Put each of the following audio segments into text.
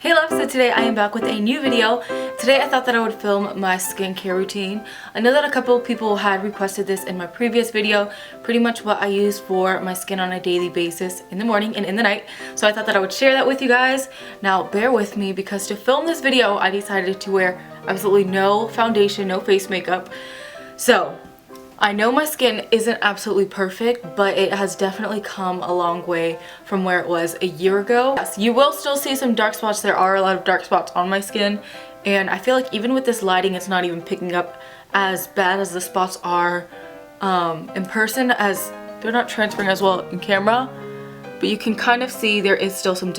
Hey love, so today I am back with a new video. Today I thought that I would film my skincare routine. I know that a couple of people had requested this in my previous video, pretty much what I use for my skin on a daily basis in the morning and in the night. So I thought that I would share that with you guys. Now bear with me because to film this video I decided to wear absolutely no foundation, no face makeup. So I know my skin isn't absolutely perfect, but it has definitely come a long way from where it was a year ago. Yes, you will still see some dark spots. There are a lot of dark spots on my skin, and I feel like even with this lighting, it's not even picking up as bad as the spots are in person, as they're not transferring as well in camera. But you can kind of see there is still some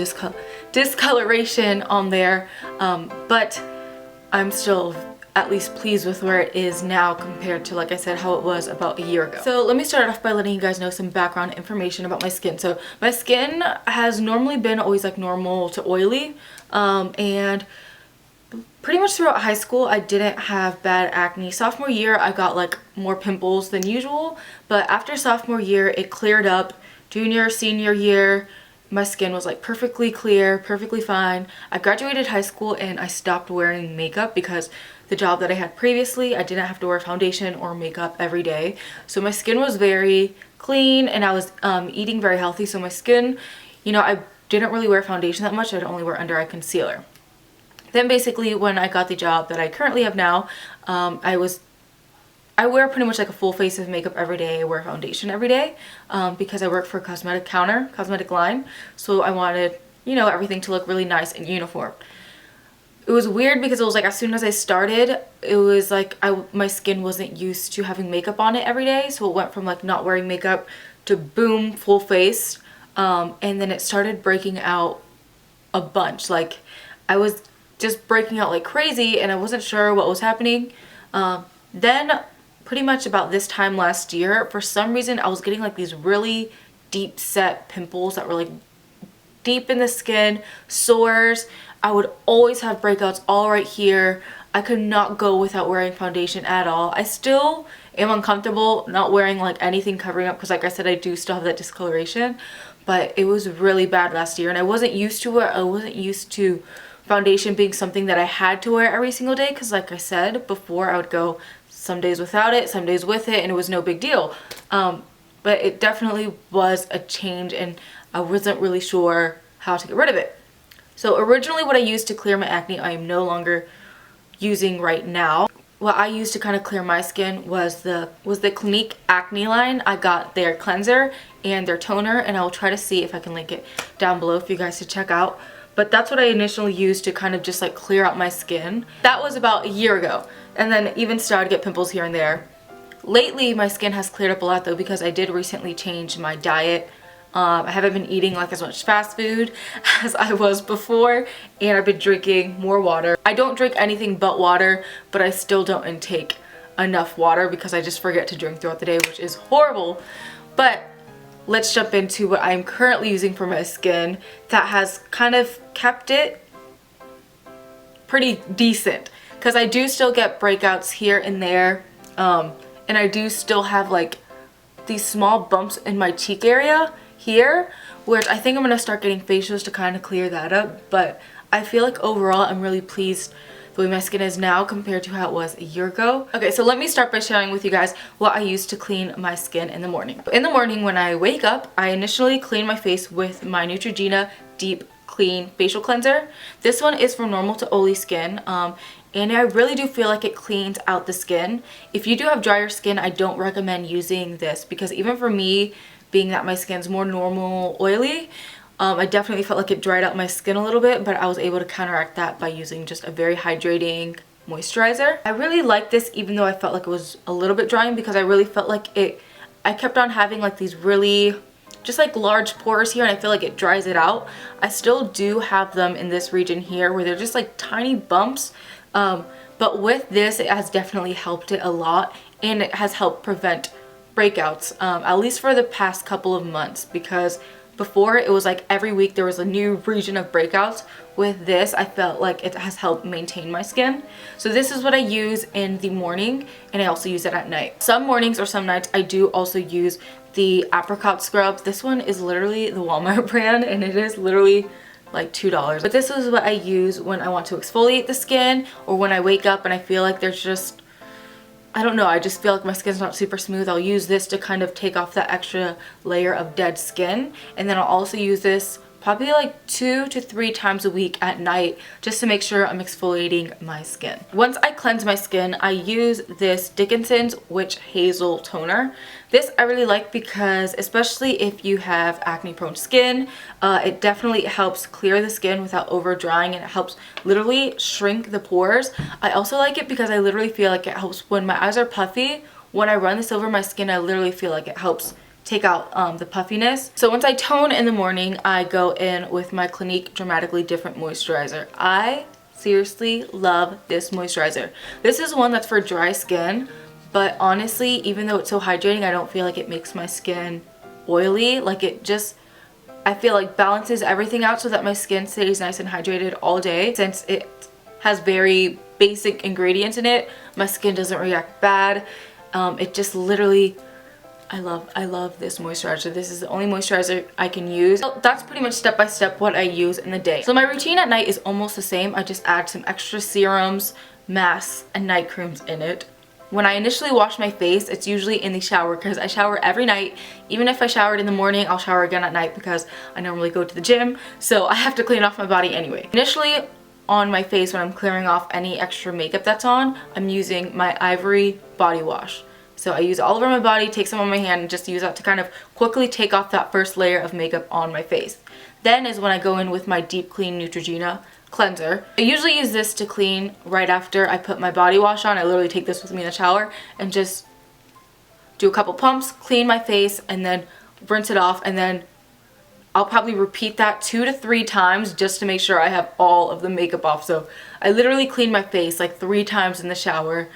discoloration on there, but I'm still at least pleased with where it is now compared to, like I said, how it was about a year ago. So let me start off by letting you guys know some background information about my skin. So my skin has normally been always like normal to oily, and pretty much throughout high school I didn't have bad acne. Sophomore year I got like more pimples than usual, but after sophomore year it cleared up. Junior, senior year, my skin was like perfectly clear, perfectly fine. I graduated high school and I stopped wearing makeup because the job that I had previously, I didn't have to wear foundation or makeup every day. So my skin was very clean and I was eating very healthy. So my skin, you know, I didn't really wear foundation that much. I'd only wear under eye concealer. Then basically when I got the job that I currently have now, I wear pretty much like a full face of makeup every day. I wear foundation every day because I work for a cosmetic line. So I wanted, you know, everything to look really nice and uniform. It was weird because it was like as soon as I started, it was like my skin wasn't used to having makeup on it every day. So it went from like not wearing makeup to boom, full face. And then it started breaking out a bunch. Like I was just breaking out like crazy and I wasn't sure what was happening. Then pretty much about this time last year, for some reason I was getting like these really deep set pimples that were like deep in the skin, sores. I would always have breakouts all right here. I could not go without wearing foundation at all. I still am uncomfortable not wearing like anything covering up because like I said, I do still have that discoloration, but it was really bad last year and I wasn't used to it. I wasn't used to foundation being something that I had to wear every single day because like I said before, I would go some days without it, some days with it, and it was no big deal. But it definitely was a change and I wasn't really sure how to get rid of it. So originally what I used to clear my acne, I am no longer using right now. What I used to kind of clear my skin was the Clinique acne line. I got their cleanser and their toner, and I'll try to see if I can link it down below for you guys to check out. But that's what I initially used to kind of just like clear out my skin. That was about a year ago. And then even started to get pimples here and there. Lately my skin has cleared up a lot though because I did recently change my diet. I haven't been eating like as much fast food as I was before, and I've been drinking more water. I don't drink anything but water, but I still don't intake enough water because I just forget to drink throughout the day, which is horrible. But let's jump into what I'm currently using for my skin that has kind of kept it pretty decent. Because I do still get breakouts here and there, and I do still have like these small bumps in my cheek area here, which I think I'm going to start getting facials to kind of clear that up. But I feel like overall I'm really pleased the way my skin is now compared to how it was a year ago. Okay, so let me start by sharing with you guys what I use to clean my skin in the morning. In the morning when I wake up, I initially clean my face with my Neutrogena Deep Clean Facial Cleanser. This one is for normal to oily skin, and I really do feel like it cleans out the skin. If you do have drier skin, I don't recommend using this because even for me, being that my skin's more normal oily, I definitely felt like it dried out my skin a little bit, but I was able to counteract that by using just a very hydrating moisturizer. I really like this even though I felt like it was a little bit drying because I really felt like I kept on having like these really just like large pores here and I feel like it dries it out. I still do have them in this region here where they're just like tiny bumps, but with this it has definitely helped it a lot and it has helped prevent breakouts, at least for the past couple of months, because before it was like every week there was a new region of breakouts. With this I felt like it has helped maintain my skin. So this is what I use in the morning and I also use it at night. Some mornings or some nights I do also use the Apricot Scrub. This one is literally the Walmart brand and it is literally like $2. But this is what I use when I want to exfoliate the skin, or when I wake up and I feel like there's just, I don't know, I just feel like my skin's not super smooth. I'll use this to kind of take off that extra layer of dead skin. And then I'll also use this probably like 2 to 3 times a week at night, just to make sure I'm exfoliating my skin. Once I cleanse my skin, I use this Dickinson's Witchhazel toner. This I really like because, especially if you have acne prone skin, it definitely helps clear the skin without over drying, and it helps literally shrink the pores. I also like it because I literally feel like it helps when my eyes are puffy. When I run this over my skin, I literally feel like it helps take out the puffiness. So once I tone in the morning, I go in with my Clinique Dramatically Different Moisturizer. I seriously love this moisturizer. This is one that's for dry skin, but honestly, even though it's so hydrating, I don't feel like it makes my skin oily. Like, it just, I feel like balances everything out so that my skin stays nice and hydrated all day. Since it has very basic ingredients in it, my skin doesn't react bad. It just literally, I love this moisturizer. This is the only moisturizer I can use. So that's pretty much step by step what I use in the day. So my routine at night is almost the same. I just add some extra serums, masks, and night creams in it. When I initially wash my face, it's usually in the shower because I shower every night. Even if I showered in the morning, I'll shower again at night because I normally go to the gym, so I have to clean off my body anyway. Initially on my face, when I'm clearing off any extra makeup that's on, I'm using my Ivory body wash. So I use it all over my body, take some on my hand, and just use that to kind of quickly take off that first layer of makeup on my face. Then is when I go in with my Deep Clean Neutrogena cleanser. I usually use this to clean right after I put my body wash on. I literally take this with me in the shower and just do a couple pumps, clean my face, and then rinse it off, and then I'll probably repeat that 2 to 3 times just to make sure I have all of the makeup off. So I literally clean my face like 3 times in the shower.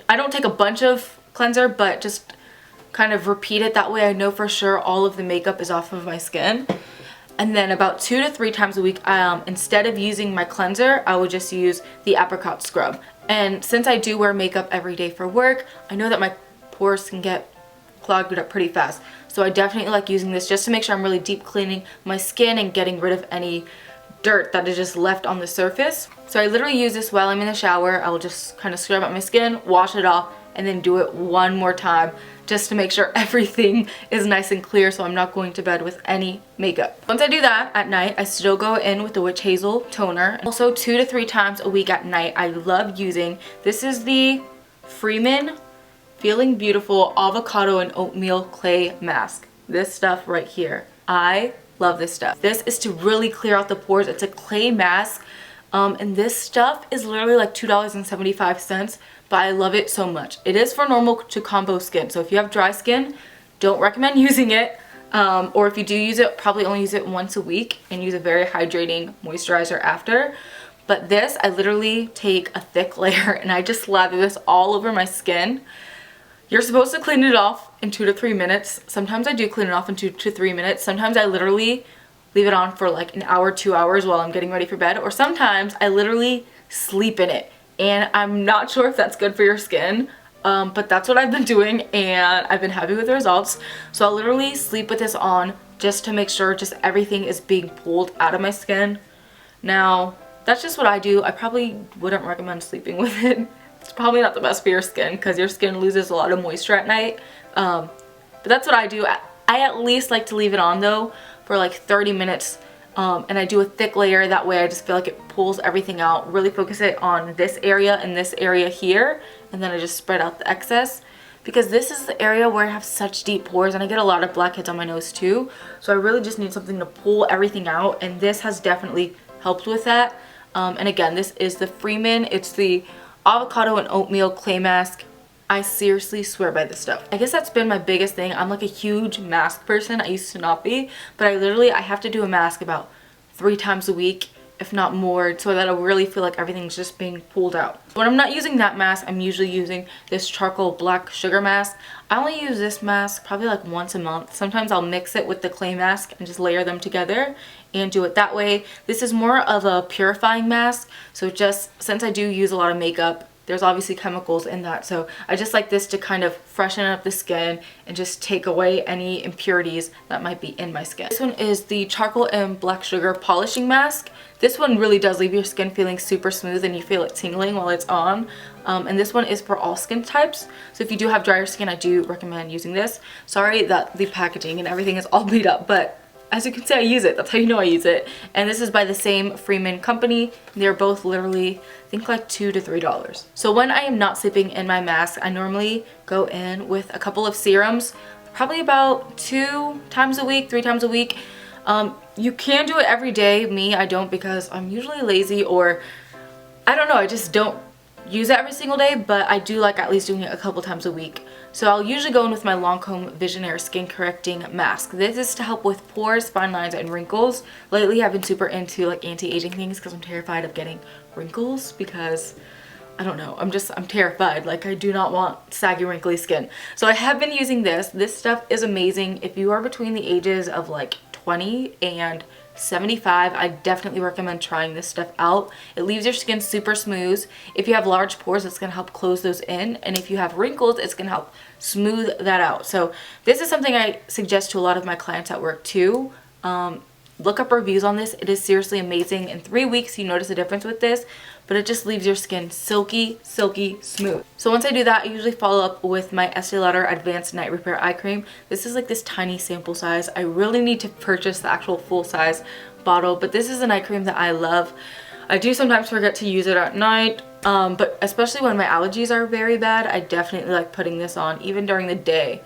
I don't take a bunch of cleanser, but just kind of repeat it. That way I know for sure all of the makeup is off of my skin. And then about 2 to 3 times a week, instead of using my cleanser, I would just use the Apricot Scrub. And since I do wear makeup every day for work, I know that my pores can get clogged up pretty fast. So I definitely like using this just to make sure I'm really deep cleaning my skin and getting rid of any dirt that is just left on the surface. So I literally use this while I'm in the shower. I will just kind of scrub out my skin, wash it off, and then do it one more time just to make sure everything is nice and clear, so I'm not going to bed with any makeup. Once I do that at night, I still go in with the Witchhazel toner. Also 2 to 3 times a week at night, I love using, this is the Freeman Feeling Beautiful Avocado and Oatmeal Clay Mask. This stuff right here, I love this stuff. This is to really clear out the pores. It's a clay mask, and this stuff is literally like $2.75, but I love it so much. It is for normal to combo skin, so if you have dry skin, don't recommend using it, or if you do use it, probably only use it once a week and use a very hydrating moisturizer after. But this, I literally take a thick layer and I just lather this all over my skin. You're supposed to clean it off in 2 to 3 minutes. Sometimes I do clean it off in 2 to 3 minutes. Sometimes I literally leave it on for like an hour, 2 hours while I'm getting ready for bed. Or sometimes I literally sleep in it. And I'm not sure if that's good for your skin. But that's what I've been doing and I've been happy with the results. So I'll literally sleep with this on just to make sure just everything is being pulled out of my skin. Now, that's just what I do. I probably wouldn't recommend sleeping with it. It's probably not the best for your skin because your skin loses a lot of moisture at night. But that's what I do. I at least like to leave it on though for like 30 minutes. And I do a thick layer. That way I just feel like it pulls everything out. Really focus it on this area and this area here. And then I just spread out the excess. Because this is the area where I have such deep pores and I get a lot of blackheads on my nose too. So I really just need something to pull everything out. And this has definitely helped with that. And again, this is the Freeman. It's the Avocado and Oatmeal Clay Mask. I seriously swear by this stuff. I guess that's been my biggest thing. I'm like a huge mask person. I used to not be, but I have to do a mask about 3 times a week, if not more, so that I really feel like everything's just being pulled out. When I'm not using that mask, I'm usually using this charcoal black sugar mask. I only use this mask probably like once a month. Sometimes I'll mix it with the clay mask and just layer them together and do it that way. This is more of a purifying mask, so just since I do use a lot of makeup there's obviously chemicals in that. So I just like this to kind of freshen up the skin and just take away any impurities that might be in my skin. This one is the Charcoal and Black Sugar Polishing Mask. This one really does leave your skin feeling super smooth and you feel it tingling while it's on. And this one is for all skin types. So if you do have drier skin, I do recommend using this. Sorry that the packaging and everything is all beat up, but as you can see, I use it. That's how you know I use it. And this is by the same Freeman company. They're both literally, I think, like $2 to $3. So when I am not sleeping in my mask, I normally go in with a couple of serums, probably about 2 times a week, 3 times a week. You can do it every day. Me, I don't, because I'm usually lazy, or I don't know, I just don't use it every single day, but I do like at least doing it a couple times a week. So I'll usually go in with my Lancome Visionaire Skin Correcting Mask. This is to help with pores, fine lines, and wrinkles. Lately I've been super into like anti-aging things because I'm terrified of getting wrinkles, because I don't know, I'm terrified. Like, I do not want saggy, wrinkly skin. So I have been using this. This stuff is amazing. If you are between the ages of like 20 and 75, I definitely recommend trying this stuff out. It leaves your skin super smooth. If you have large pores, it's going to help close those in, and if you have wrinkles, it's going to help smooth that out. So this is something I suggest to a lot of my clients at work too. Look up reviews on this. It is seriously amazing. In 3 weeks you notice a difference with this, but it just leaves your skin silky, silky smooth. So once I do that, I usually follow up with my Estee Lauder Advanced Night Repair Eye Cream. This is like this tiny sample size. I really need to purchase the actual full size bottle, but this is an eye cream that I love. I do sometimes forget to use it at night, but especially when my allergies are very bad, I definitely like putting this on even during the day,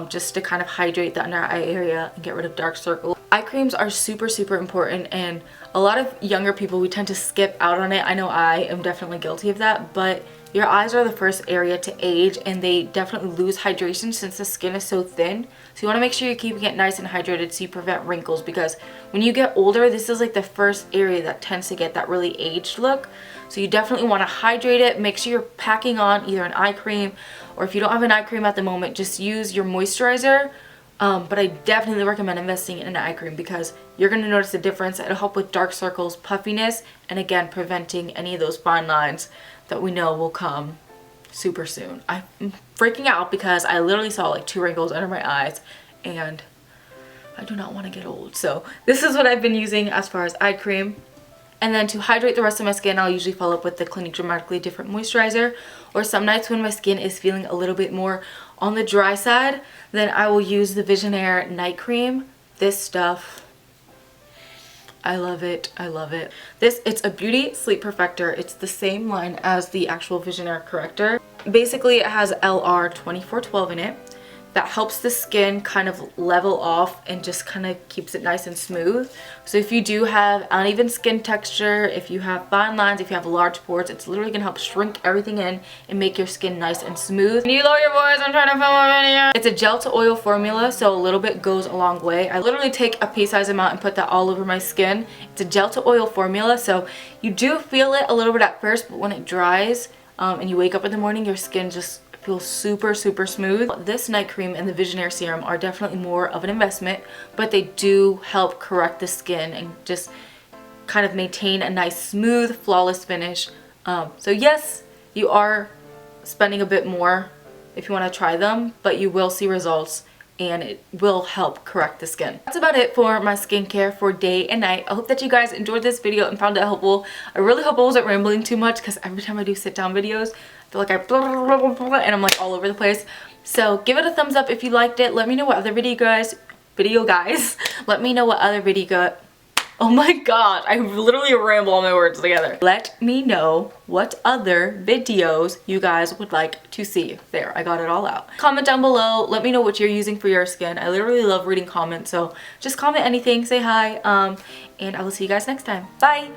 just to kind of hydrate the under eye area and get rid of dark circles. Eye creams are super, super important, and a lot of younger people, we tend to skip out on it. I know I am definitely guilty of that, but your eyes are the first area to age, and they definitely lose hydration since the skin is so thin. So you want to make sure you're keeping it nice and hydrated so you prevent wrinkles, because when you get older, this is like the first area that tends to get that really aged look. So you definitely want to hydrate it. Make sure you're packing on either an eye cream, or if you don't have an eye cream at the moment, just use your moisturizer. But I definitely recommend investing in an eye cream, because you're going to notice a difference. It'll help with dark circles, puffiness, and again, preventing any of those fine lines that we know will come super soon. I'm freaking out because I literally saw like 2 wrinkles under my eyes, and I do not want to get old. So this is what I've been using as far as eye cream. And then to hydrate the rest of my skin, I'll usually follow up with the Clinique Dramatically Different Moisturizer. Or some nights when my skin is feeling a little bit more on the dry side, then I will use the Visionaire Night Cream. This stuff, I love it. I love it. It's a beauty sleep perfector. It's the same line as the actual Visionaire corrector. Basically, it has LR2412 in it. That helps the skin kind of level off and just kind of keeps it nice and smooth. So if you do have uneven skin texture, if you have fine lines, if you have large pores, it's literally going to help shrink everything in and make your skin nice and smooth. Can you lower your voice? I'm trying to film a video. It's a gel to oil formula, so a little bit goes a long way. I literally take a pea size amount and put that all over my skin. It's a gel to oil formula, so you do feel it a little bit at first, but when it dries and you wake up in the morning, your skin just feels super, super smooth. This night cream and the Visionaire serum are definitely more of an investment, but they do help correct the skin and just kind of maintain a nice, smooth, flawless finish. So yes, you are spending a bit more if you want to try them, but you will see results and it will help correct the skin. That's about it for my skincare for day and night. I hope that you guys enjoyed this video and found it helpful. I really hope I wasn't rambling too much, because every time I do sit down videos, I feel like and I'm like all over the place. So give it a thumbs up if you liked it. Let me know what other let me know what other video oh my god, I literally ramble all my words together. Let me know what other videos you guys would like to see. There, I got it all out. Comment down below. Let me know what you're using for your skin. I literally love reading comments, so just comment anything, say hi, and I will see you guys next time. Bye!